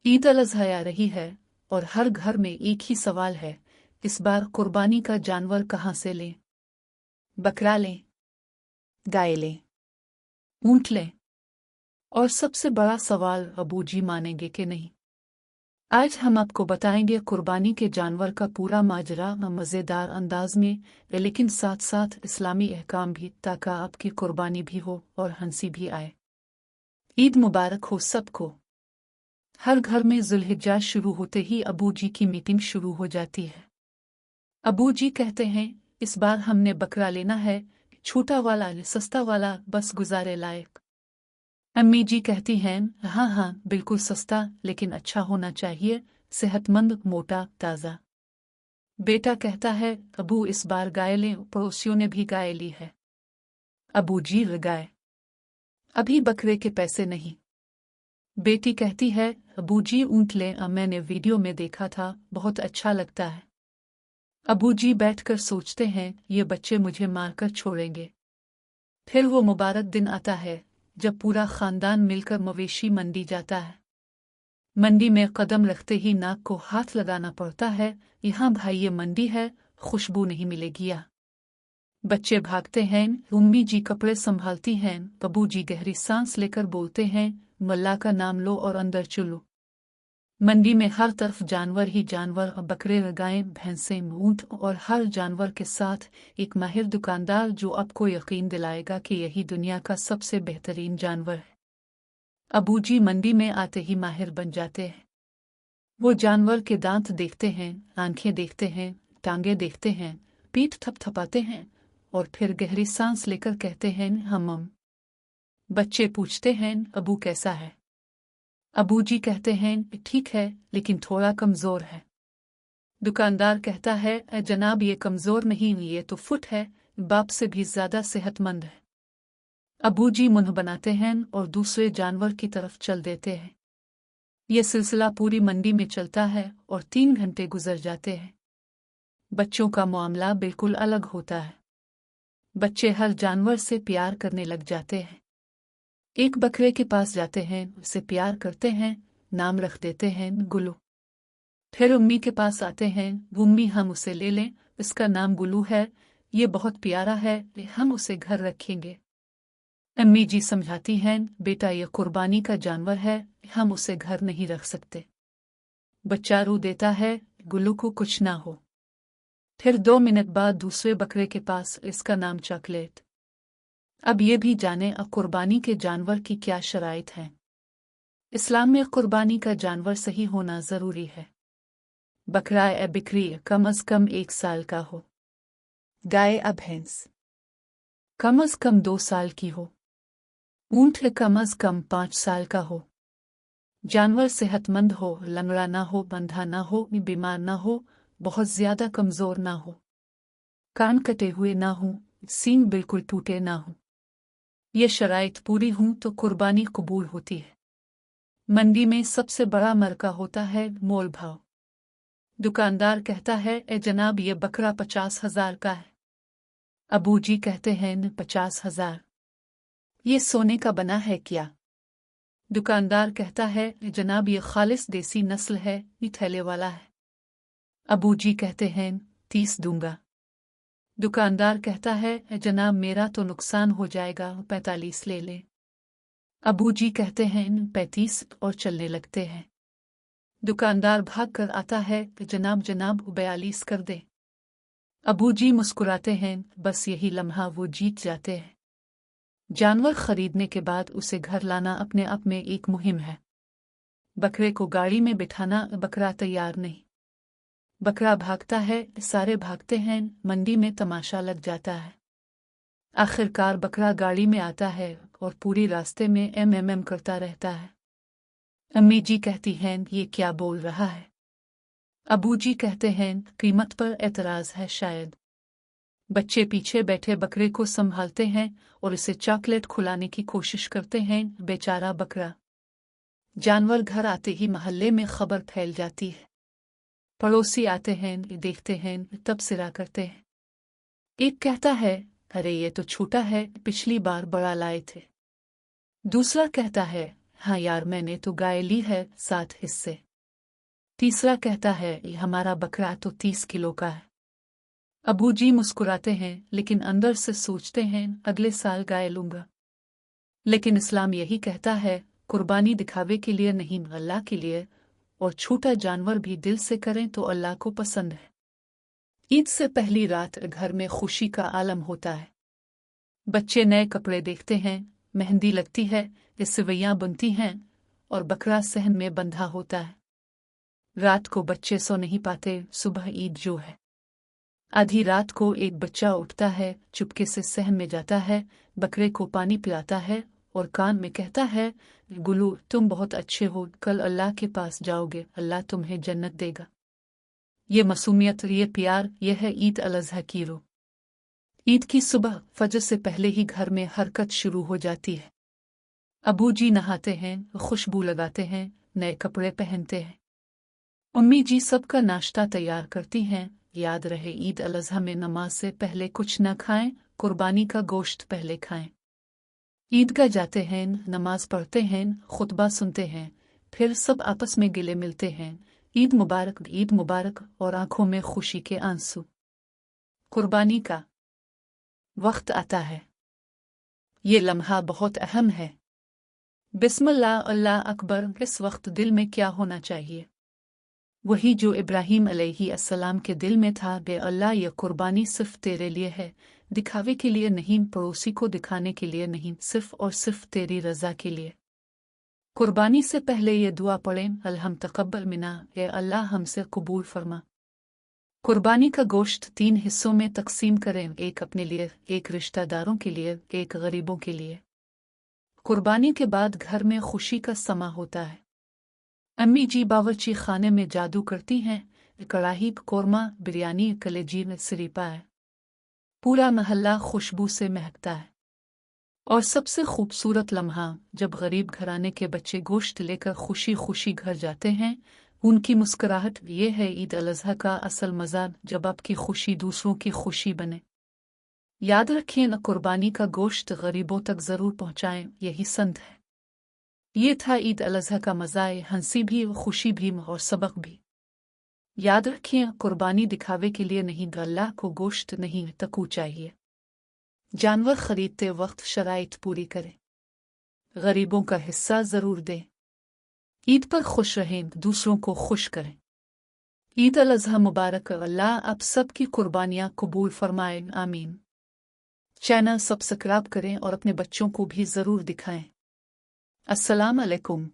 ईद अल अज़हा आ रही है और हर घर में एक ही सवाल है, इस बार कुर्बानी का जानवर कहाँ से लें? बकरा लें, गाय लें, ऊंट लें? और सबसे बड़ा सवाल, अबू जी मानेंगे कि नहीं? आज हम आपको बताएंगे कुर्बानी के जानवर का पूरा माजरा मज़ेदार अंदाज में, लेकिन साथ साथ इस्लामी अहकाम भी, ताकि आपकी कुर्बानी भी हो और हंसी भी आए। ईद मुबारक हो सबको। हर घर में जुल्हिज्जा शुरू होते ही अबू जी की मीटिंग शुरू हो जाती है। अबू जी कहते हैं, इस बार हमने बकरा लेना है, छोटा वाला, सस्ता वाला, बस गुजारे लायक। अम्मी जी कहती हैं, हाँ हाँ बिल्कुल सस्ता, लेकिन अच्छा होना चाहिए, सेहतमंद, मोटा, ताज़ा। बेटा कहता है, अबू इस बार गाय लें, पड़ोसियों ने भी गाय ली है। अबू जी, गाय? अभी बकरे के पैसे नहीं। बेटी कहती है, अबू जी ऊंट लें, मैंने वीडियो में देखा था, बहुत अच्छा लगता है। अबू जी बैठकर सोचते हैं, ये बच्चे मुझे मारकर छोड़ेंगे। फिर वो मुबारक दिन आता है जब पूरा खानदान मिलकर मवेशी मंडी जाता है। मंडी में कदम रखते ही नाक को हाथ लगाना पड़ता है, यहाँ भाई ये मंडी है, खुशबू नहीं मिलेगी या? बच्चे भागते हैं, उम्मी जी कपड़े संभालती हैं, अबू जी गहरी सांस लेकर बोलते हैं, मल्ला का नाम लो और अंदर चलो। मंडी में हर तरफ जानवर ही जानवर, बकरे, गायें, भैंसें, ऊंट, और हर जानवर के साथ एक माहिर दुकानदार जो आपको यकीन दिलाएगा कि यही दुनिया का सबसे बेहतरीन जानवर है। अबू जी मंडी में आते ही माहिर बन जाते हैं। वो जानवर के दांत देखते हैं, आंखें देखते हैं, टांगे देखते हैं, पीठ थपथपाते हैं और फिर गहरी सांस लेकर कहते हैं, हम। बच्चे पूछते हैं, अबू कैसा है? अबू जी कहते हैं, ठीक है, लेकिन थोड़ा कमज़ोर है। दुकानदार कहता है, जनाब ये कमज़ोर नहीं, ये तो फुट है, बाप से भी ज़्यादा सेहतमंद है। अबू जी मुंह बनाते हैं और दूसरे जानवर की तरफ चल देते हैं। ये सिलसिला पूरी मंडी में चलता है और 3 घंटे गुजर जाते हैं। बच्चों का मामला बिल्कुल अलग होता है। बच्चे हर जानवर से प्यार करने लग जाते हैं। एक बकरे के पास जाते हैं, उसे प्यार करते हैं, नाम रख देते हैं गुल्लू। फिर उम्मी के पास आते हैं, उम्मी हम उसे ले लें, इसका नाम गुल्लू है, ये बहुत प्यारा है, हम उसे घर रखेंगे। अम्मी जी समझाती हैं, बेटा ये कुर्बानी का जानवर है, हम उसे घर नहीं रख सकते। बच्चा रो देता है, गुल्लू को कुछ ना हो। फिर 2 मिनट बाद दूसरे बकरे के पास, इसका नाम चॉकलेट। अब ये भी जाने कुर्बानी के जानवर की क्या शराइत हैं। इस्लाम में कुर्बानी का जानवर सही होना ज़रूरी है। बकरा या बिकरी कम अज़ कम 1 साल का हो। गाय या भैंस कम अज़ कम 2 साल की हो। ऊंट कम अज़ कम 5 साल का हो। जानवर सेहतमंद हो, लंगड़ा ना हो, बंधा ना हो, बीमार ना हो, बहुत ज़्यादा कमज़ोर ना हो, कान कटे हुए ना हो, सींग बिल्कुल टूटे ना हो। ये शराइत पूरी हों तो कुर्बानी कबूल होती है। मंडी में सबसे बड़ा मरका होता है मोल भाव। दुकानदार कहता है, जनाब ये बकरा 50,000 का है। अबू जी कहते हैं, 50,000? ये सोने का बना है क्या? दुकानदार कहता है, जनाब ये खालिस देसी नस्ल है, ये थैले वाला है। अबू जी कहते हैं, 30 दूंगा। दुकानदार कहता है, जनाब मेरा तो नुकसान हो जाएगा, 45 ले ले। अबू जी कहते हैं, 35, और चलने लगते हैं। दुकानदार भाग कर आता है, जनाब जनाब 42 कर दे। अबू जी मुस्कुराते हैं, बस यही लम्हा वो जीत जाते हैं। जानवर खरीदने के बाद उसे घर लाना अपने आप में एक मुहिम है। बकरे को गाड़ी में बिठाना, बकरा तैयार नहीं। बकरा भागता है, सारे भागते हैं, मंडी में तमाशा लग जाता है। आखिरकार बकरा गाड़ी में आता है और पूरी रास्ते में एम करता रहता है। अम्मी जी कहती हैं, ये क्या बोल रहा है? अबू जी कहते हैं, कीमत पर एतराज़ है शायद। बच्चे पीछे बैठे बकरे को संभालते हैं और इसे चॉकलेट खिलाने की कोशिश करते हैं, बेचारा बकरा। जानवर घर आते ही मोहल्ले में खबर फैल जाती है। पड़ोसी आते हैं, देखते हैं, तब सिरा करते हैं। एक कहता है, अरे ये तो छोटा है, पिछली बार बड़ा लाए थे। दूसरा कहता है, हाँ यार, मैंने तो गाय ली है 7 हिस्से। तीसरा कहता है, ये हमारा बकरा तो 30 किलो का है। अबू जी मुस्कुराते हैं, लेकिन अंदर से सोचते हैं अगले साल गाय लूंगा। लेकिन इस्लाम यही कहता है, कुर्बानी दिखावे के लिए नहीं, अल्लाह के लिए, और छोटा जानवर भी दिल से करें तो अल्लाह को पसंद है। ईद से पहली रात घर में खुशी का आलम होता है। बच्चे नए कपड़े देखते हैं, मेहंदी लगती है, सेवइयां बनती हैं और बकरा सहन में बंधा होता है। रात को बच्चे सो नहीं पाते। सुबह ईद जो है, आधी रात को एक बच्चा उठता है, चुपके से सहन में जाता है, बकरे को पानी पिलाता है और कान में कहता है, गुलू तुम बहुत अच्छे हो, कल अल्लाह के पास जाओगे, अल्लाह तुम्हें जन्नत देगा। ये मासूमियत, ये प्यार, ये है ईद अल अज़हा की रूह। ईद की सुबह फजर से पहले ही घर में हरकत शुरू हो जाती है। अबू जी नहाते हैं, खुशबू लगाते हैं, नए कपड़े पहनते हैं। अम्मी जी सबका नाश्ता तैयार करती हैं। याद रहे, ईद अल अज़हा में नमाज से पहले कुछ न खाएं, कुर्बानी का गोश्त पहले खाएं। ईदगाह जाते हैं, नमाज पढ़ते हैं, खुतबा सुनते हैं, फिर सब आपस में गिले मिलते हैं, ईद मुबारक, ईद मुबारक, और आंखों में खुशी के आंसू। कुर्बानी का वक्त आता है। ये लम्हा बहुत अहम है। बिस्मिल्लाह, अल्लाह अकबर। इस वक्त दिल में क्या होना चाहिए? वही जो इब्राहीम अलैहिस्सलाम के दिल में था, बे अल्लाह, यह कुर्बानी सिर्फ तेरे लिए है, दिखावे के लिए नहीं, पड़ोसी को दिखाने के लिए नहीं, सिर्फ और सिर्फ तेरी रजा के लिए। कुर्बानी से पहले ये दुआ पढ़ें, अल्हम तकब्बल मिना, ए अल्लाह हमसे कबूल फरमा। कुर्बानी का गोश्त 3 हिस्सों में तकसीम करें, एक अपने लिए, एक रिश्तेदारों के लिए, एक गरीबों के लिए। कुर्बानी के बाद घर में खुशी का समा होता है। अम्मी जी बावर्ची खाने में जादू करती हैं, कढ़ाई, कोरमा, बिरयानी, कलेजी में सरीपा है। पूरा महल्ला खुशबू से महकता है। और सबसे खूबसूरत लम्हा, जब गरीब घराने के बच्चे गोश्त लेकर खुशी खुशी घर जाते हैं, उनकी मुस्कुराहट। ये है ईद अल अज़हा का असल मज़ा, जब आपकी खुशी दूसरों की खुशी बने। याद रखें, न कुर्बानी का गोश्त गरीबों तक ज़रूर पहुँचाएं, यही संत है। ये था ईद अल अज़हा का मज़ा, हंसी भी, खुशी भी और सबक भी। याद रखें, कुर्बानी दिखावे के लिए नहीं, अल्लाह को गोश्त नहीं तकू चाहिए। जानवर खरीदते वक्त शराइत पूरी करें, गरीबों का हिस्सा ज़रूर दें। ईद पर खुश रहें, दूसरों को खुश करें। ईद अल अज़हा मुबारक। अल्लाह आप सबकी कुर्बानियाँ कबूल फरमाए, आमीन। चैनल सब्सक्राइब करें और अपने बच्चों को भी ज़रूर दिखाएं। अस्सलाम अलैकुम।